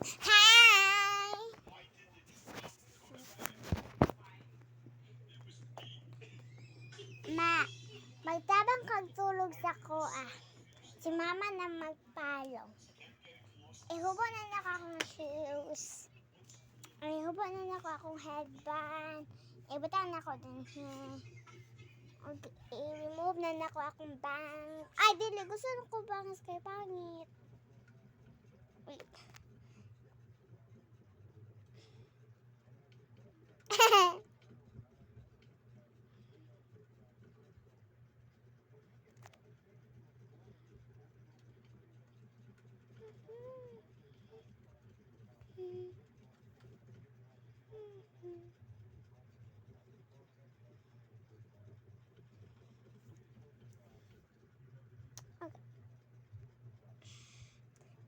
Hi! Ma, magtabang kagtulog sa ko ah. Si mama na magpalo. Ihubo na nako akong shoes. Ihubo na nako akong headband. Ibutan na ko din i-remove na nako akong bang. Ay, dili. Gusto ko bangas kay pangit. Wait.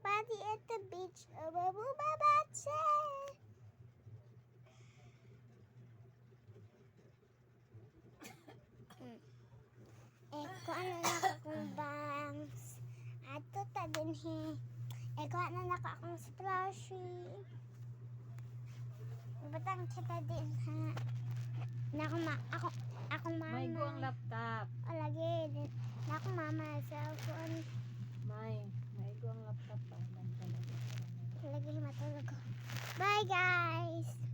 Party at the beach, babatse. Kung ano na akong bangs. Ato ta din he. Kung ano na akong splashy. Batang kita din ha. Na akong mama. May go ang laptop. O lagi din. Na akong mama cellphone. May go ang laptop pa. Lagi matulog ko. Bye guys!